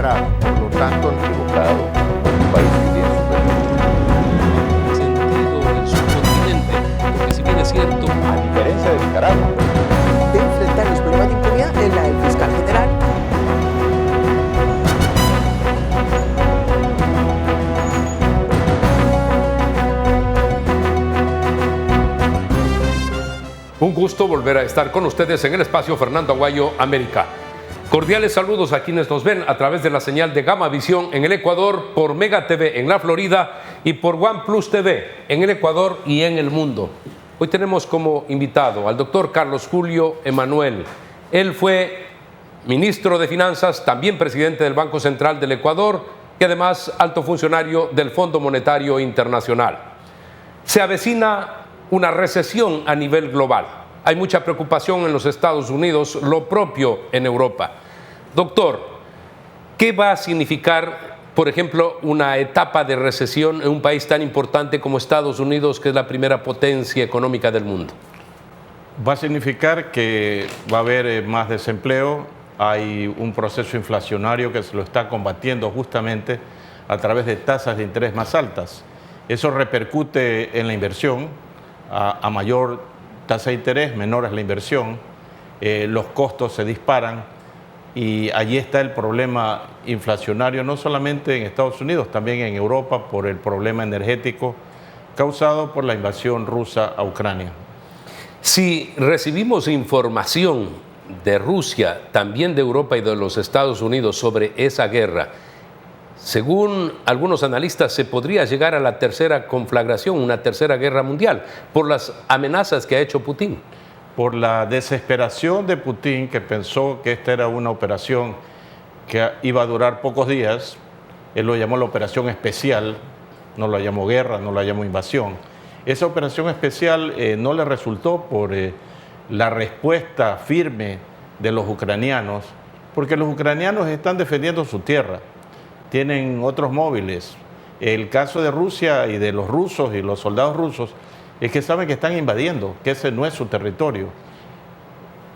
descarado, por lo tanto han equivocado un país que tiene su sentido el subcontinente, porque si bien es cierto, a diferencia de Nicaragua, de enfrentar los problemas de impunidad en la del fiscal general. Un gusto volver a estar con ustedes en el espacio Fernando Aguayo América. Cordiales saludos a quienes nos ven a través de la señal de Gama Visión en el Ecuador, por Mega TV en la Florida y por OnePlus TV en el Ecuador y en el mundo. Hoy tenemos como invitado al doctor Carlos Julio Emanuel. Él fue ministro de Finanzas, también presidente del Banco Central del Ecuador y además alto funcionario del Fondo Monetario Internacional. Se avecina una recesión a nivel global. Hay mucha preocupación en los Estados Unidos, lo propio en Europa. Doctor, ¿qué va a significar, por ejemplo, una etapa de recesión en un país tan importante como Estados Unidos, que es la primera potencia económica del mundo? Va a significar que va a haber más desempleo, hay un proceso inflacionario que se lo está combatiendo justamente a través de tasas de interés más altas. Eso repercute en la inversión. A mayor tasa de interés, menor es la inversión, los costos se disparan y allí está el problema inflacionario, no solamente en Estados Unidos, también en Europa por el problema energético causado por la invasión rusa a Ucrania. Si recibimos información de Rusia, también de Europa y de los Estados Unidos sobre esa guerra, según algunos analistas, se podría llegar a la tercera conflagración, una tercera guerra mundial, por las amenazas que ha hecho Putin. Por la desesperación de Putin, que pensó que esta era una operación que iba a durar pocos días. Él lo llamó la operación especial, no lo llamó guerra, no lo llamó invasión. Esa operación especial no le resultó por la respuesta firme de los ucranianos, porque los ucranianos están defendiendo su tierra. Tienen otros móviles. El caso de Rusia y de los rusos y los soldados rusos es que saben que están invadiendo, que ese no es su territorio.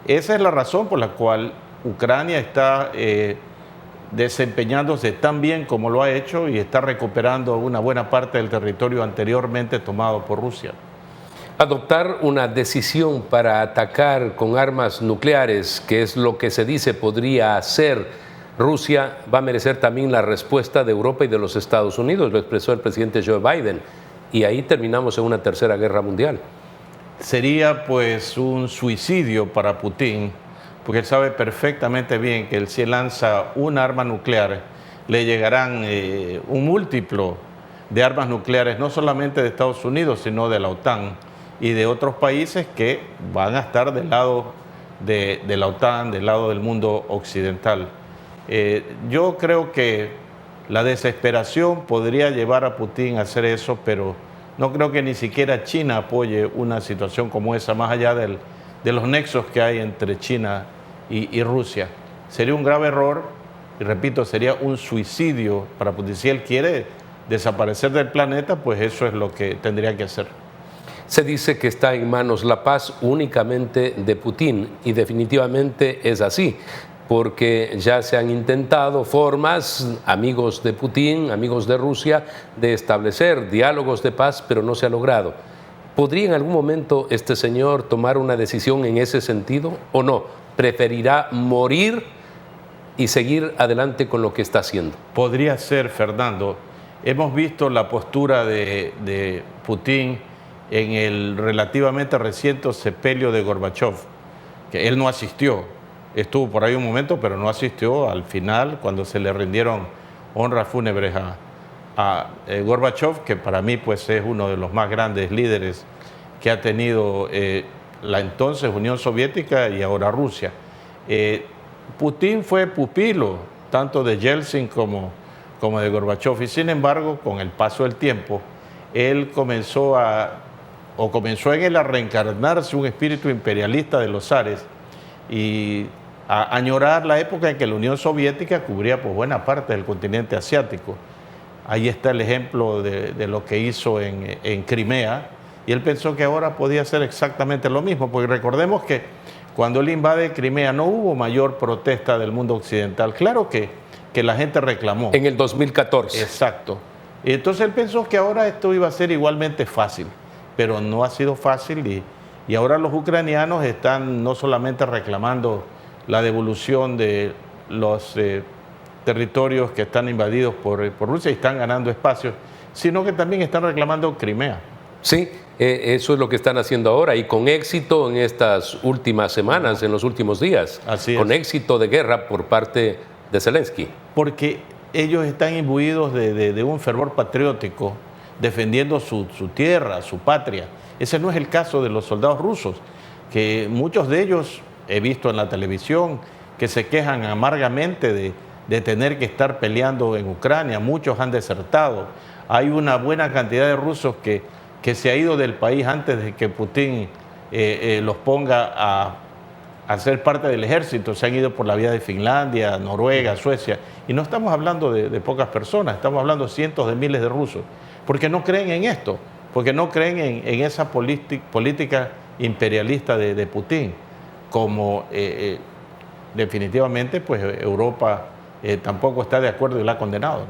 Esa es la razón por la cual Ucrania está desempeñándose tan bien como lo ha hecho y está recuperando una buena parte del territorio anteriormente tomado por Rusia. Adoptar una decisión para atacar con armas nucleares, que es lo que se dice podría hacer Rusia, va a merecer también la respuesta de Europa y de los Estados Unidos, lo expresó el presidente Joe Biden, y ahí terminamos en una tercera guerra mundial. Sería pues un suicidio para Putin, porque él sabe perfectamente bien que si lanza un arma nuclear, le llegarán un múltiplo de armas nucleares, no solamente de Estados Unidos, sino de la OTAN y de otros países que van a estar del lado de la OTAN, del lado del mundo occidental. Yo creo que la desesperación podría llevar a Putin a hacer eso, pero no creo que ni siquiera China apoye una situación como esa, más allá de los nexos que hay entre China y Rusia. Sería un grave error, y repito, sería un suicidio para Putin. Si él quiere desaparecer del planeta, pues eso es lo que tendría que hacer. Se dice que está en manos la paz únicamente de Putin, y definitivamente es así, porque ya se han intentado formas, amigos de Putin, amigos de Rusia, de establecer diálogos de paz, pero no se ha logrado. ¿Podría en algún momento este señor tomar una decisión en ese sentido o no? ¿Preferirá morir y seguir adelante con lo que está haciendo? Podría ser, Fernando. Hemos visto la postura de Putin en el relativamente reciente sepelio de Gorbachev, que él no asistió. Estuvo por ahí un momento, pero no asistió al final, cuando se le rindieron honras fúnebres a Gorbachev, que para mí pues, es uno de los más grandes líderes que ha tenido la entonces Unión Soviética y ahora Rusia. Putin fue pupilo tanto de Yeltsin como de Gorbachev, y sin embargo, con el paso del tiempo, él comenzó en él a reencarnarse un espíritu imperialista de los zares y a añorar la época en que la Unión Soviética cubría pues, buena parte del continente asiático. Ahí está el ejemplo de lo que hizo en Crimea, y él pensó que ahora podía hacer exactamente lo mismo, porque recordemos que cuando él invade Crimea no hubo mayor protesta del mundo occidental. Claro que que la gente reclamó. En el 2014. Exacto. Y entonces él pensó que ahora esto iba a ser igualmente fácil, pero no ha sido fácil y ahora los ucranianos están no solamente reclamando la devolución de los territorios que están invadidos por Rusia y están ganando espacios, sino que también están reclamando Crimea. Sí, eso es lo que están haciendo ahora y con éxito en estas últimas semanas, en los últimos días. Así es. Con éxito de guerra por parte de Zelensky. Porque ellos están imbuidos de un fervor patriótico, defendiendo su tierra, su patria. Ese no es el caso de los soldados rusos, que muchos de ellos he visto en la televisión que se quejan amargamente de tener que estar peleando en Ucrania. Muchos han desertado. Hay una buena cantidad de rusos que se ha ido del país antes de que Putin los ponga a ser parte del ejército. Se han ido por la vía de Finlandia, Noruega, Suecia. Y no estamos hablando de pocas personas, estamos hablando de cientos de miles de rusos. Porque no creen en esto, porque no creen en esa política imperialista de Putin, como definitivamente pues Europa tampoco está de acuerdo y la ha condenado.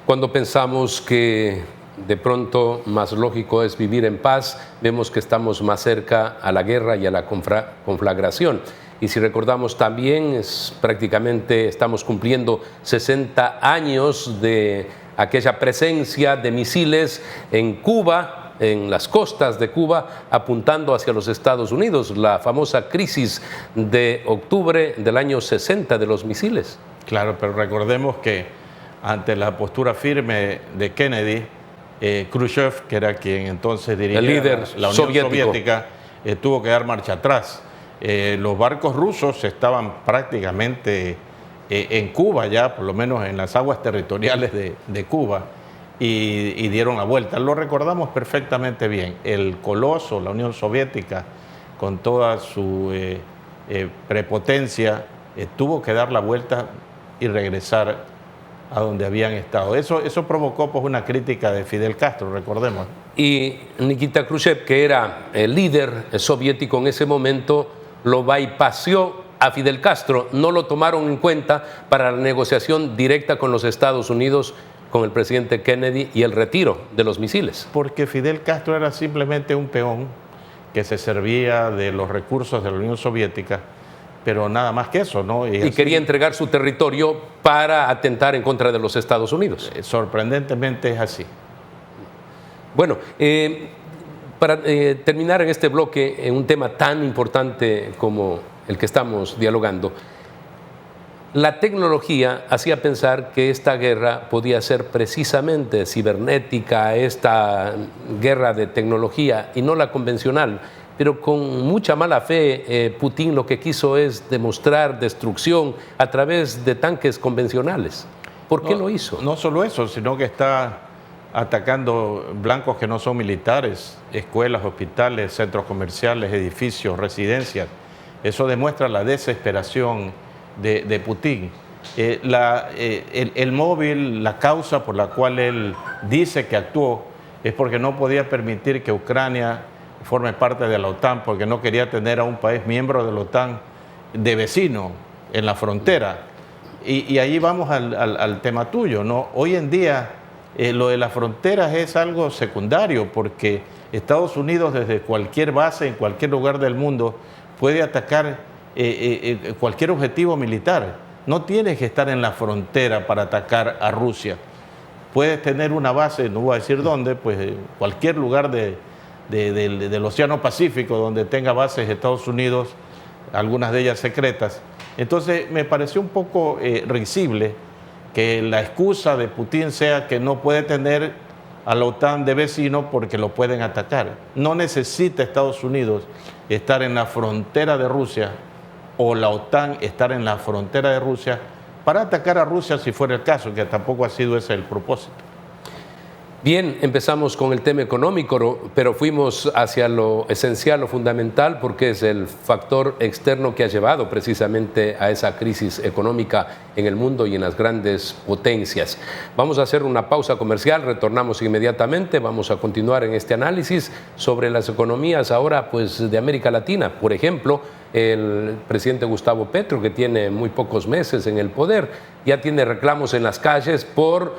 Cuando pensamos que de pronto más lógico es vivir en paz, vemos que estamos más cerca a la guerra y a la conflagración. Y si recordamos también, prácticamente estamos cumpliendo 60 años de aquella presencia de misiles en Cuba, en las costas de Cuba, apuntando hacia los Estados Unidos, la famosa crisis de octubre del año 60 de los misiles. Claro, pero recordemos que ante la postura firme de Kennedy, Khrushchev, que era quien entonces dirigía el líder la Unión Soviética, tuvo que dar marcha atrás. Los barcos rusos estaban prácticamente en Cuba ya, por lo menos en las aguas territoriales de Cuba, y dieron la vuelta. Lo recordamos perfectamente bien. El coloso, la Unión Soviética, con toda su prepotencia, tuvo que dar la vuelta y regresar a donde habían estado. Eso provocó pues una crítica de Fidel Castro, recordemos. Y Nikita Khrushchev, que era el líder soviético en ese momento, lo bypassó a Fidel Castro. No lo tomaron en cuenta para la negociación directa con los Estados Unidos, con el presidente Kennedy y el retiro de los misiles. Porque Fidel Castro era simplemente un peón que se servía de los recursos de la Unión Soviética, pero nada más que eso, ¿no? Y quería entregar su territorio para atentar en contra de los Estados Unidos. Sorprendentemente es así. Bueno, para terminar en este bloque, en un tema tan importante como el que estamos dialogando, la tecnología hacía pensar que esta guerra podía ser precisamente cibernética, esta guerra de tecnología y no la convencional. Pero con mucha mala fe, Putin lo que quiso es demostrar destrucción a través de tanques convencionales. ¿Por qué lo hizo? No solo eso, sino que está atacando blancos que no son militares, escuelas, hospitales, centros comerciales, edificios, residencias. Eso demuestra la desesperación de Putin. El móvil, la causa por la cual él dice que actuó, es porque no podía permitir que Ucrania forme parte de la OTAN, porque no quería tener a un país miembro de la OTAN de vecino en la frontera. Y ahí vamos al tema tuyo, ¿no? Hoy en día lo de las fronteras es algo secundario, porque Estados Unidos desde cualquier base, en cualquier lugar del mundo, puede atacar cualquier objetivo militar. No tienes que estar en la frontera para atacar a Rusia. Puedes tener una base, no voy a decir dónde, pues cualquier lugar del Océano Pacífico donde tenga bases Estados Unidos, algunas de ellas secretas. Entonces me pareció un poco risible que la excusa de Putin sea que no puede tener a la OTAN de vecino porque lo pueden atacar. No necesita Estados Unidos estar en la frontera de Rusia o la OTAN estar en la frontera de Rusia para atacar a Rusia si fuera el caso, que tampoco ha sido ese el propósito. Bien, empezamos con el tema económico, pero fuimos hacia lo esencial, lo fundamental, porque es el factor externo que ha llevado precisamente a esa crisis económica en el mundo y en las grandes potencias. Vamos a hacer una pausa comercial, retornamos inmediatamente, vamos a continuar en este análisis sobre las economías ahora pues, de América Latina. Por ejemplo, el presidente Gustavo Petro, que tiene muy pocos meses en el poder, ya tiene reclamos en las calles por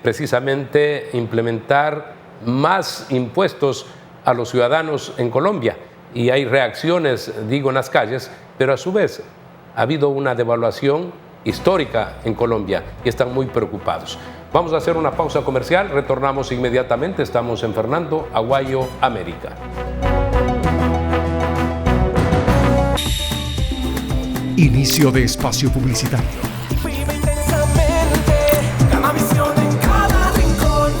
precisamente implementar más impuestos a los ciudadanos en Colombia. Y hay reacciones, digo, en las calles, pero a su vez ha habido una devaluación histórica en Colombia y están muy preocupados. Vamos a hacer una pausa comercial, retornamos inmediatamente, estamos en Fernando Aguayo, América. Inicio de espacio publicitario. Vive intensamente, Gamavisión en cada rincón.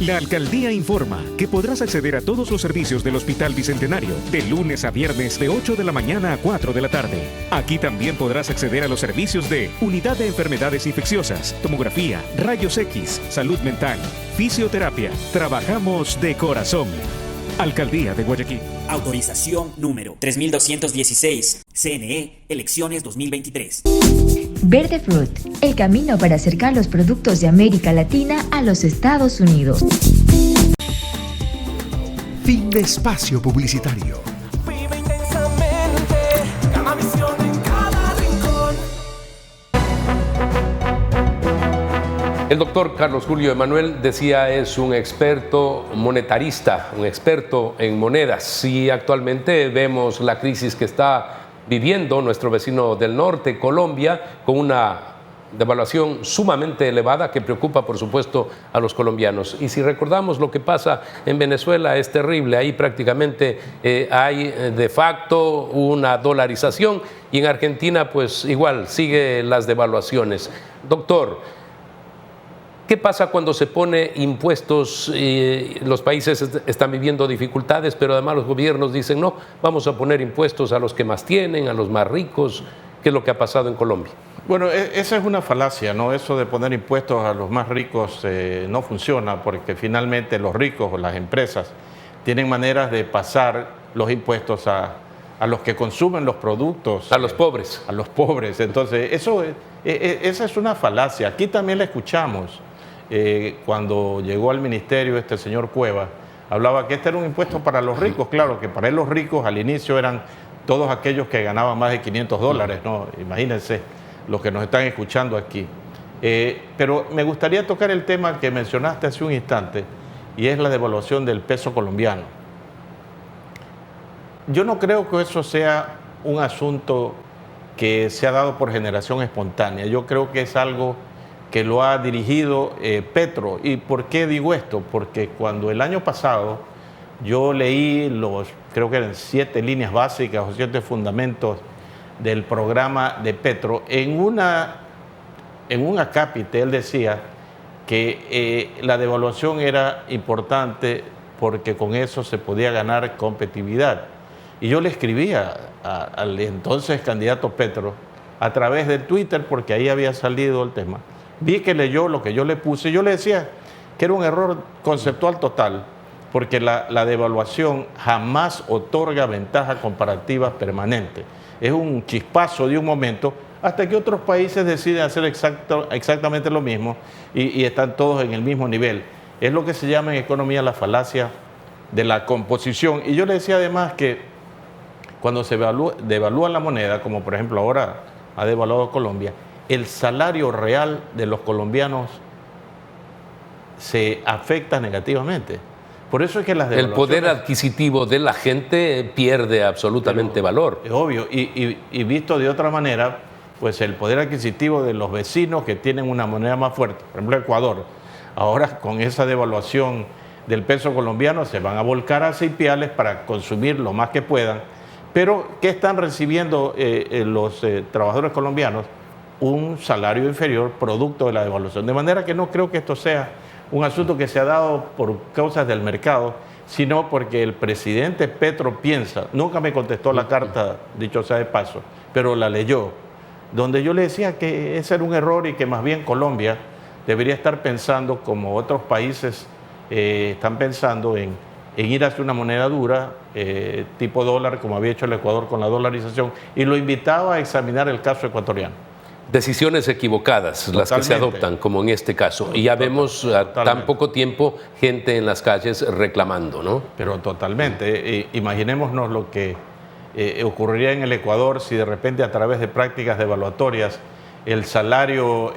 La alcaldía informa que podrás acceder a todos los servicios del Hospital Bicentenario de lunes a viernes de 8 de la mañana a 4 de la tarde. Aquí también podrás acceder a los servicios de Unidad de Enfermedades Infecciosas, Tomografía, Rayos X, Salud Mental, Fisioterapia. Trabajamos de corazón. Alcaldía de Guayaquil. Autorización número 3216. CNE, elecciones 2023. Verde Fruit, el camino para acercar los productos de América Latina a los Estados Unidos. Fin de espacio publicitario. Vive intensamente, Gamavisión en cada rincón. El doctor Carlos Julio Emanuel decía es un experto monetarista, un experto en monedas. Y actualmente vemos la crisis que está viviendo nuestro vecino del norte, Colombia, con una devaluación sumamente elevada que preocupa, por supuesto, a los colombianos. Y si recordamos lo que pasa en Venezuela, es terrible. Ahí prácticamente hay de facto una dolarización y en Argentina, pues igual, sigue las devaluaciones. Doctor, ¿qué pasa cuando se pone impuestos? Los países están viviendo dificultades, pero además los gobiernos dicen, no, vamos a poner impuestos a los que más tienen, a los más ricos. ¿Qué es lo que ha pasado en Colombia? Bueno, esa es una falacia, ¿no? Eso de poner impuestos a los más ricos no funciona porque finalmente los ricos o las empresas tienen maneras de pasar los impuestos a los que consumen los productos. A los pobres. A los pobres. Entonces, esa es una falacia. Aquí también la escuchamos. Cuando llegó al ministerio este señor Cueva, hablaba que este era un impuesto para los ricos. Claro que para él los ricos al inicio eran todos aquellos que ganaban más de $500, ¿no? Imagínense los que nos están escuchando aquí. Pero me gustaría tocar el tema que mencionaste hace un instante y es la devaluación del peso colombiano. Yo no creo que eso sea un asunto que se ha dado por generación espontánea. Yo creo que es algo que lo ha dirigido Petro. ¿Y por qué digo esto? Porque cuando el año pasado yo leí creo que eran 7 líneas básicas o 7 fundamentos del programa de Petro, en un acápite él decía que la devaluación era importante porque con eso se podía ganar competitividad. Y yo le escribía al entonces candidato Petro a través de Twitter, porque ahí había salido el tema. Vi que leyó lo que yo le puse. Yo le decía que era un error conceptual total, porque la devaluación jamás otorga ventaja comparativa permanente. Es un chispazo de un momento hasta que otros países deciden hacer exactamente lo mismo y están todos en el mismo nivel. Es lo que se llama en economía la falacia de la composición. Y yo le decía además que cuando se devalúa la moneda, como por ejemplo ahora ha devaluado Colombia, el salario real de los colombianos se afecta negativamente. Por eso es que las devaluaciones... El poder adquisitivo de la gente pierde absolutamente valor. Es obvio, y visto de otra manera, pues el poder adquisitivo de los vecinos que tienen una moneda más fuerte, por ejemplo Ecuador, ahora con esa devaluación del peso colombiano se van a volcar a Ipiales para consumir lo más que puedan. Pero ¿qué están recibiendo los trabajadores colombianos? Un salario inferior producto de la devaluación. De manera que no creo que esto sea un asunto que se ha dado por causas del mercado, sino porque el presidente Petro piensa, nunca me contestó la carta, dicho sea de paso, pero la leyó, donde yo le decía que ese era un error y que más bien Colombia debería estar pensando, como otros países están pensando, en ir hacia una moneda dura, tipo dólar, como había hecho el Ecuador con la dolarización, y lo invitaba a examinar el caso ecuatoriano. Decisiones equivocadas las que se adoptan, como en este caso. Y ya vemos a tan poco tiempo gente en las calles reclamando, ¿no? Pero totalmente. Imaginémonos lo que ocurriría en el Ecuador si de repente a través de prácticas devaluatorias el salario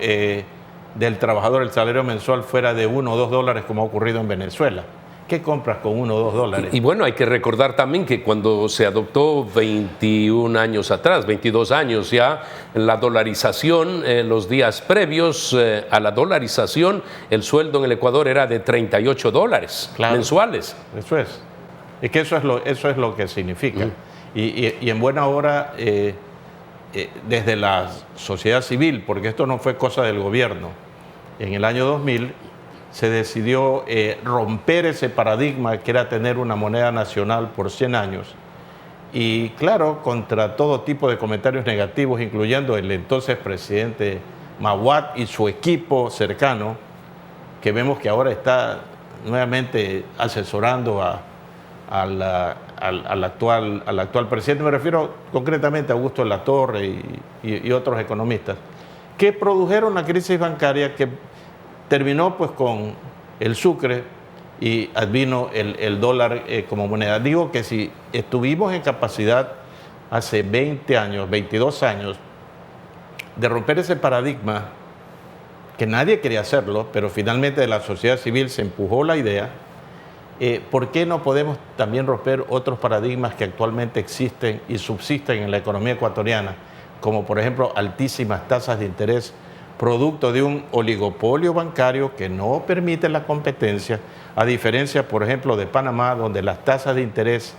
del trabajador, el salario mensual fuera de 1 o 2 dólares como ha ocurrido en Venezuela. ¿Qué compras con 1 o 2 dólares? Y bueno, hay que recordar también que cuando se adoptó 21 años atrás, 22 años ya, la dolarización, los días previos a la dolarización, el sueldo en el Ecuador era de 38 dólares mensuales. Eso es. Es que eso es lo que significa. Y en buena hora, desde la sociedad civil, porque esto no fue cosa del gobierno, en el año 2000 se decidió romper ese paradigma que era tener una moneda nacional por 100 años. Y claro, contra todo tipo de comentarios negativos, incluyendo el entonces presidente Maguad y su equipo cercano, que vemos que ahora está nuevamente asesorando al actual presidente. Me refiero concretamente a Augusto Latorre y otros economistas, que produjeron la crisis bancaria que terminó pues con el sucre y advino el dólar como moneda. Digo que si estuvimos en capacidad hace 20 años, 22 años, de romper ese paradigma, que nadie quería hacerlo, pero finalmente de la sociedad civil se empujó la idea, ¿por qué no podemos también romper otros paradigmas que actualmente existen y subsisten en la economía ecuatoriana, como por ejemplo altísimas tasas de interés, producto de un oligopolio bancario que no permite la competencia, a diferencia, por ejemplo, de Panamá, donde las tasas de interés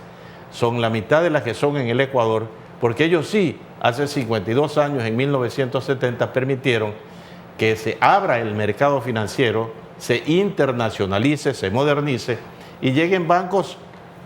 son la mitad de las que son en el Ecuador, porque ellos sí, hace 52 años, en 1970, permitieron que se abra el mercado financiero, se internacionalice, se modernice y lleguen bancos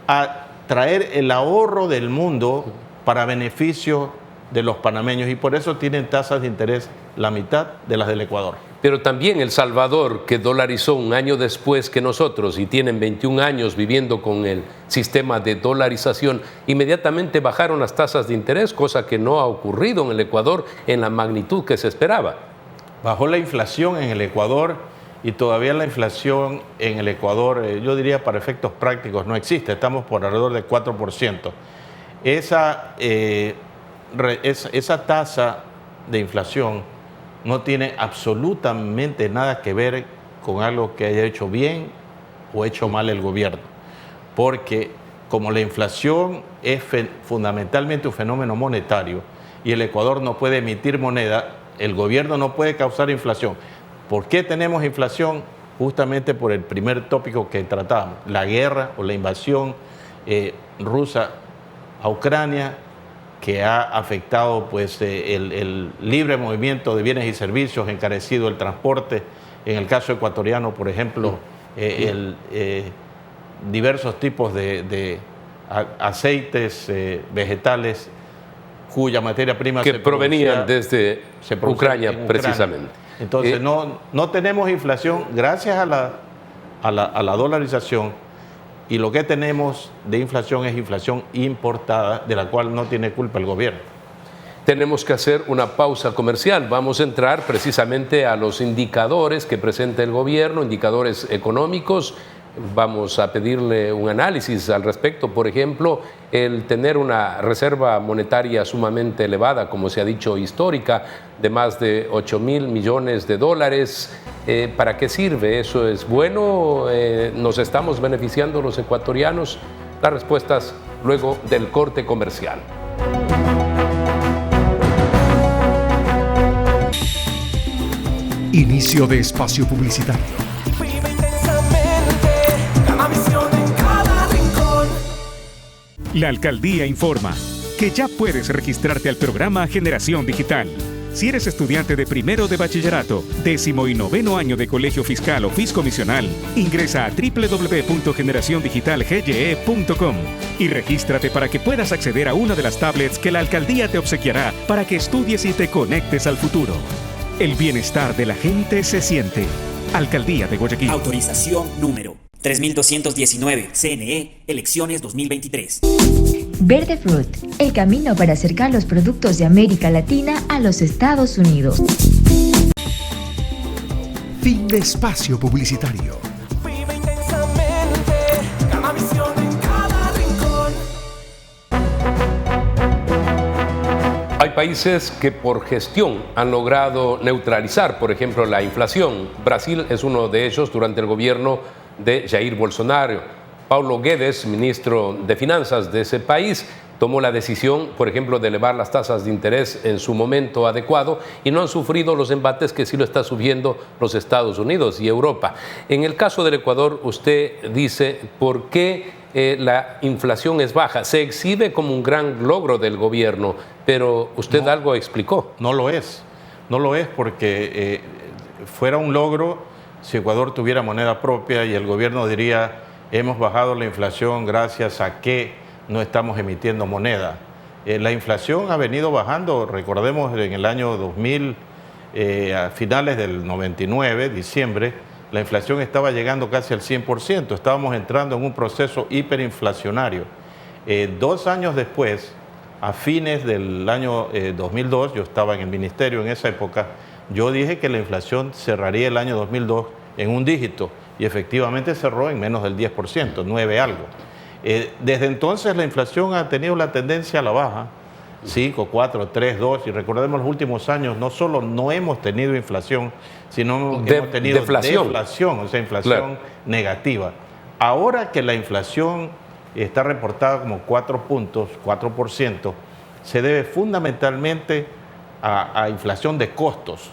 a traer el ahorro del mundo para beneficio de los panameños, y por eso tienen tasas de interés la mitad de las del Ecuador. Pero también El Salvador, que dolarizó un año después que nosotros y tienen 21 años viviendo con el sistema de dolarización, inmediatamente bajaron las tasas de interés, cosa que no ha ocurrido en el Ecuador en la magnitud que se esperaba. Bajó la inflación en el Ecuador y todavía la inflación en el Ecuador, yo diría para efectos prácticos, no existe. Estamos por alrededor de 4%. Esa tasa de inflación no tiene absolutamente nada que ver con algo que haya hecho bien o hecho mal el gobierno, porque como la inflación es fundamentalmente un fenómeno monetario y el Ecuador no puede emitir moneda, el gobierno no puede causar inflación. ¿Por qué tenemos inflación? Justamente por el primer tópico que tratamos, la guerra o la invasión rusa a Ucrania, que ha afectado pues, el libre movimiento de bienes y servicios, encarecido el transporte. En el caso ecuatoriano, por ejemplo, diversos tipos de aceites vegetales cuya materia prima que provenían desde Ucrania, precisamente. Entonces no tenemos inflación gracias a la dolarización. Y lo que tenemos de inflación es inflación importada, de la cual no tiene culpa el gobierno. Tenemos que hacer una pausa comercial. Vamos a entrar precisamente a los indicadores que presenta el gobierno, indicadores económicos. Vamos a pedirle un análisis al respecto. Por ejemplo, el tener una reserva monetaria sumamente elevada, como se ha dicho, histórica, de más de 8.000 millones de dólares. ¿Para qué sirve? ¿Eso es bueno? ¿Nos estamos beneficiando los ecuatorianos? Las respuestas luego del corte comercial. Inicio de espacio publicitario. Vive intensamente, gana visión en cada rincón. La alcaldía informa que ya puedes registrarte al programa Generación Digital. Si eres estudiante de primero de bachillerato, 10º y 9º año de colegio fiscal o fiscomisional, ingresa a www.generaciondigitalgye.com y regístrate para que puedas acceder a una de las tablets que la alcaldía te obsequiará para que estudies y te conectes al futuro. El bienestar de la gente se siente. Alcaldía de Guayaquil. Autorización número 3219, CNE, elecciones 2023. Verde Fruit, el camino para acercar los productos de América Latina a los Estados Unidos. Fin de espacio publicitario. Vive intensamente, gana visión en cada rincón. Hay países que por gestión han logrado neutralizar, por ejemplo, la inflación. Brasil es uno de ellos durante el gobierno de Jair Bolsonaro. Paulo Guedes, ministro de Finanzas de ese país, tomó la decisión, por ejemplo, de elevar las tasas de interés en su momento adecuado y no han sufrido los embates que sí lo está sufriendo los Estados Unidos y Europa. En el caso del Ecuador, usted dice, ¿por qué la inflación es baja? Se exhibe como un gran logro del gobierno, pero usted algo explicó. No lo es porque fuera un logro si Ecuador tuviera moneda propia y el gobierno diría, hemos bajado la inflación gracias a que no estamos emitiendo moneda. La inflación ha venido bajando, recordemos en el año 2000, a finales del 99, diciembre, la inflación estaba llegando casi al 100%, estábamos entrando en un proceso hiperinflacionario. 2 años después, a fines del año 2002, yo estaba en el ministerio en esa época, yo dije que la inflación cerraría el año 2002 en un dígito y efectivamente cerró en menos del 10%, 9 algo. Desde entonces la inflación ha tenido la tendencia a la baja, 5, 4, 3, 2, y recordemos los últimos años, no solo no hemos tenido inflación, sino hemos tenido deflación, o sea, inflación negativa. Ahora que la inflación está reportada como 4%, se debe fundamentalmente a inflación de costos.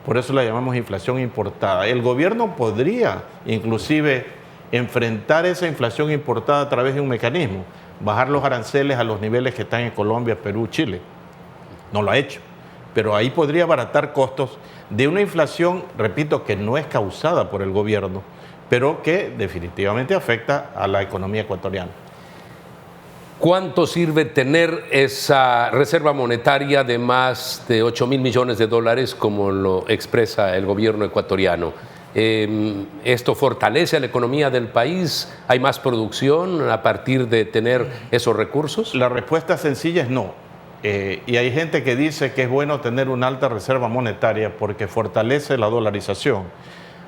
Por eso la llamamos inflación importada. El gobierno podría inclusive enfrentar esa inflación importada a través de un mecanismo, bajar los aranceles a los niveles que están en Colombia, Perú, Chile. No lo ha hecho, pero ahí podría abaratar costos de una inflación, repito, que no es causada por el gobierno, pero que definitivamente afecta a la economía ecuatoriana. ¿Cuánto sirve tener esa reserva monetaria de más de 8.000 millones de dólares, como lo expresa el gobierno ecuatoriano? ¿Esto fortalece a la economía del país? ¿Hay más producción a partir de tener esos recursos? La respuesta sencilla es no. Y hay gente que dice que es bueno tener una alta reserva monetaria porque fortalece la dolarización.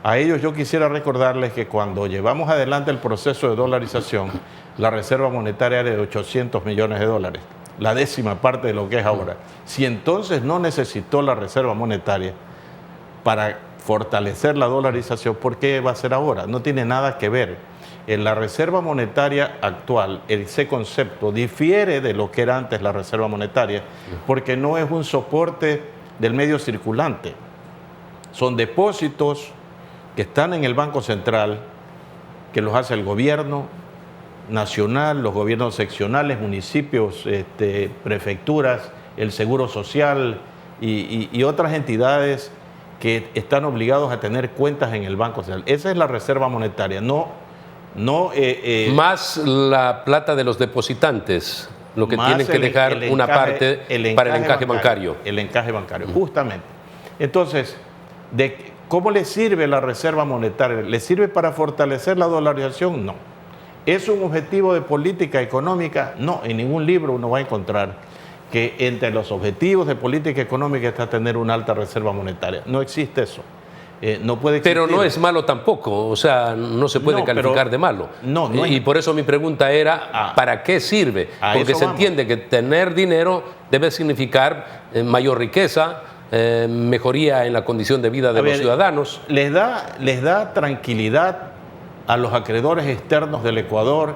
A ellos yo quisiera recordarles que cuando llevamos adelante el proceso de dolarización, la reserva monetaria era de 800 millones de dólares, la 10ª parte de lo que es ahora. Si entonces no necesitó la reserva monetaria para fortalecer la dolarización, ¿por qué va a ser ahora? No tiene nada que ver. En la reserva monetaria actual, ese concepto difiere de lo que era antes la reserva monetaria, porque no es un soporte del medio circulante. Son depósitos que están en el Banco Central, que los hace el gobierno nacional, los gobiernos seccionales, municipios, prefecturas, el Seguro Social y otras entidades que están obligados a tener cuentas en el Banco Central. Esa es la reserva monetaria, más la plata de los depositantes, lo que tienen que dejar una parte para el encaje bancario. El encaje bancario, justamente. Entonces, ¿cómo le sirve la reserva monetaria? ¿Le sirve para fortalecer la dolarización? No. ¿Es un objetivo de política económica? No, en ningún libro uno va a encontrar que entre los objetivos de política económica está tener una alta reserva monetaria. No existe eso. No puede existir. Pero no es malo tampoco, o sea, no se puede calificar de malo. Y por eso mi pregunta era, ¿para qué sirve? Porque se entiende que tener dinero debe significar mayor riqueza, mejoría en la condición de vida de los ciudadanos. Les da tranquilidad a los acreedores externos del Ecuador,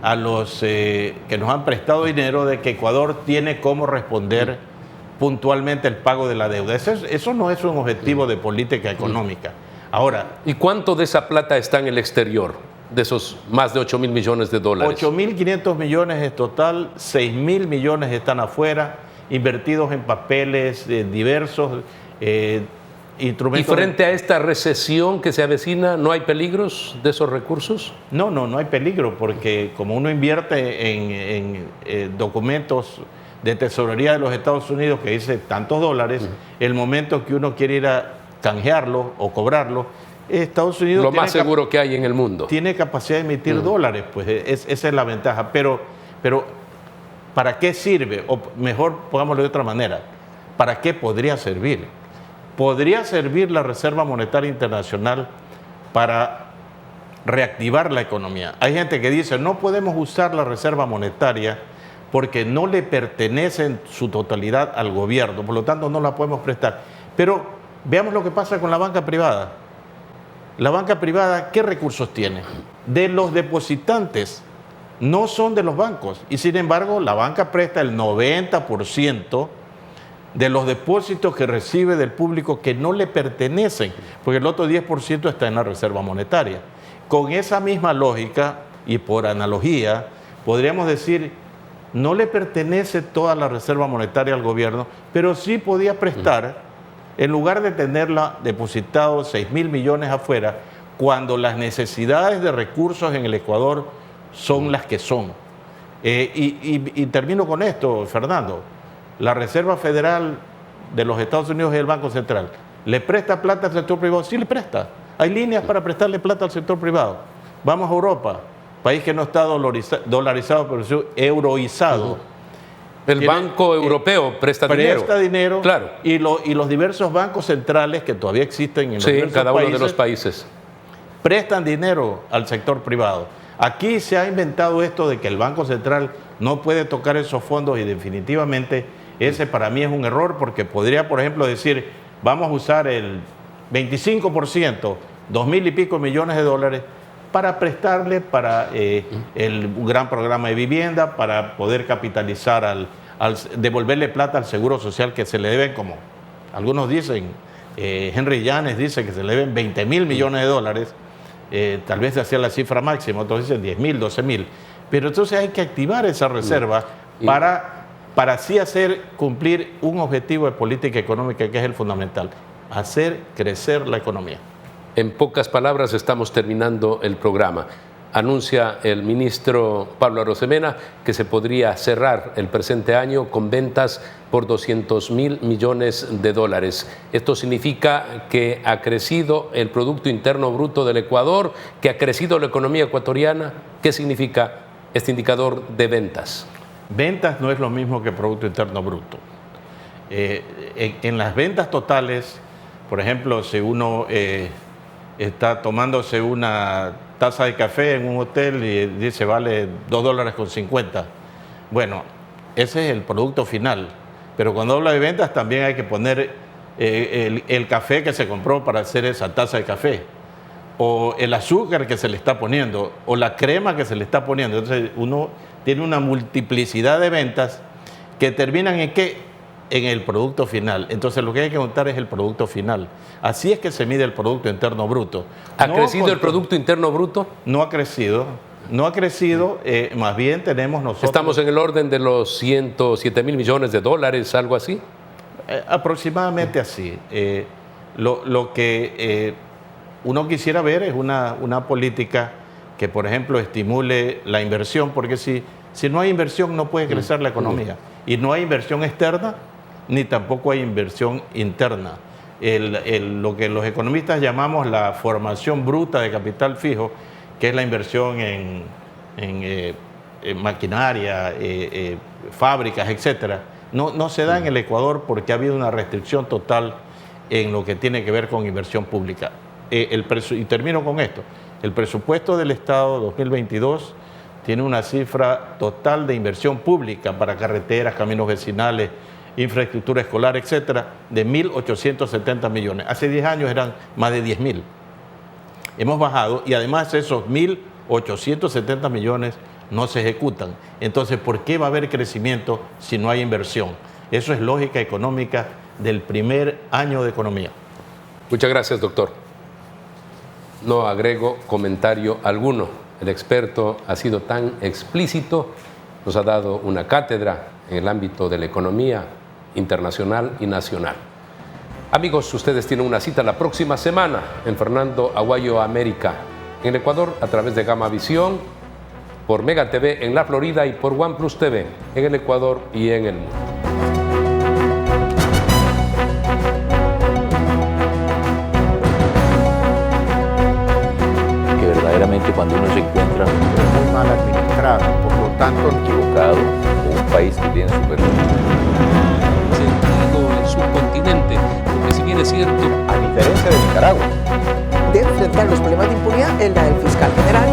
a los que nos han prestado dinero, de que Ecuador tiene cómo responder puntualmente el pago de la deuda. Eso no es un objetivo de política económica. Ahora, ¿y cuánto de esa plata está en el exterior? De esos más de 8.000 millones de dólares. 8.500 millones es total, 6.000 millones están afuera, invertidos en papeles diversos, instrumentos. ¿Y frente a esta recesión que se avecina, no hay peligros de esos recursos? No hay peligro, porque como uno invierte en documentos de tesorería de los Estados Unidos que dice tantos dólares, el momento que uno quiere ir a canjearlo o cobrarlo, Estados Unidos... Lo más seguro que hay en el mundo. Tiene capacidad de emitir dólares, pues esa es la ventaja. Pero ¿para qué sirve? O mejor, pongámoslo de otra manera, ¿para qué podría servir? Podría servir la Reserva Monetaria Internacional para reactivar la economía. Hay gente que dice, no podemos usar la Reserva Monetaria porque no le pertenece en su totalidad al gobierno, por lo tanto no la podemos prestar. Pero veamos lo que pasa con la banca privada. La banca privada, ¿qué recursos tiene? De los depositantes, no son de los bancos. Y sin embargo, la banca presta el 90% de los depósitos que recibe del público que no le pertenecen, porque el otro 10% está en la Reserva Monetaria. Con esa misma lógica y por analogía, podríamos decir, no le pertenece toda la Reserva Monetaria al gobierno, pero sí podía prestar, en lugar de tenerla depositado 6.000 millones afuera, cuando las necesidades de recursos en el Ecuador son las que son. Y termino con esto, Fernando. La Reserva Federal de los Estados Unidos y el Banco Central, ¿le presta plata al sector privado? Sí le presta. Hay líneas para prestarle plata al sector privado. Vamos a Europa, país que no está dolarizado, pero sí euroizado. El Banco Europeo presta dinero. Presta dinero, claro. Y los diversos bancos centrales que todavía existen en los diversos cada uno países, de los países, prestan dinero al sector privado. Aquí se ha inventado esto de que el Banco Central no puede tocar esos fondos y definitivamente ese para mí es un error, porque podría, por ejemplo, decir, vamos a usar el 25%, 2.000 y pico millones de dólares, para prestarle para el gran programa de vivienda, para poder capitalizar devolverle plata al Seguro Social que se le deben, como algunos dicen, Henry Llanes dice que se le deben 20.000 millones de dólares, tal vez se hacía la cifra máxima, otros dicen 10.000, 12.000, pero entonces hay que activar esa reserva para así hacer cumplir un objetivo de política económica que es el fundamental, hacer crecer la economía. En pocas palabras, estamos terminando el programa. Anuncia el ministro Pablo Arosemena que se podría cerrar el presente año con ventas por 200.000 millones de dólares. Esto significa que ha crecido el Producto Interno Bruto del Ecuador, que ha crecido la economía ecuatoriana. ¿Qué significa este indicador de ventas? Ventas no es lo mismo que Producto Interno Bruto. En las ventas totales, por ejemplo, si uno está tomándose una taza de café en un hotel y dice vale $2.50. Bueno, ese es el producto final. Pero cuando habla de ventas también hay que poner el café que se compró para hacer esa taza de café, o el azúcar que se le está poniendo, o la crema que se le está poniendo. Entonces uno tiene una multiplicidad de ventas que terminan en ¿qué? En el producto final. Entonces lo que hay que contar es el producto final. Así es que se mide el Producto Interno Bruto. ¿Ha crecido el Producto Interno Bruto? No ha crecido. No ha crecido, más bien tenemos nosotros... ¿Estamos en el orden de los 107.000 millones de dólares, algo así? Aproximadamente así. Lo que uno quisiera ver es una política que, por ejemplo, estimule la inversión, porque si no hay inversión no puede crecer la economía. Y no hay inversión externa, ni tampoco hay inversión interna. Lo que los economistas llamamos la formación bruta de capital fijo, que es la inversión en maquinaria, fábricas, etcétera, no se da en el Ecuador porque ha habido una restricción total en lo que tiene que ver con inversión pública. Y termino con esto. El presupuesto del Estado 2022 tiene una cifra total de inversión pública para carreteras, caminos vecinales, infraestructura escolar, etcétera, de 1.870 millones. Hace 10 años eran más de 10.000. Hemos bajado y además esos 1.870 millones no se ejecutan. Entonces, ¿por qué va a haber crecimiento si no hay inversión? Eso es lógica económica del primer año de economía. Muchas gracias, doctor. No agrego comentario alguno. El experto ha sido tan explícito, nos ha dado una cátedra en el ámbito de la economía internacional y nacional. Amigos, ustedes tienen una cita la próxima semana en Fernando Aguayo América, en el Ecuador, a través de Gama Visión, por Mega TV en la Florida y por OnePlus TV en el Ecuador y en el mundo. Que verdaderamente cuando uno se encuentra muy mal administrado, por lo tanto equivocado, un país que tiene super sentido el subcontinente, porque si bien es cierto, a diferencia de Nicaragua, de enfrentar los problemas de impunidad en la del fiscal general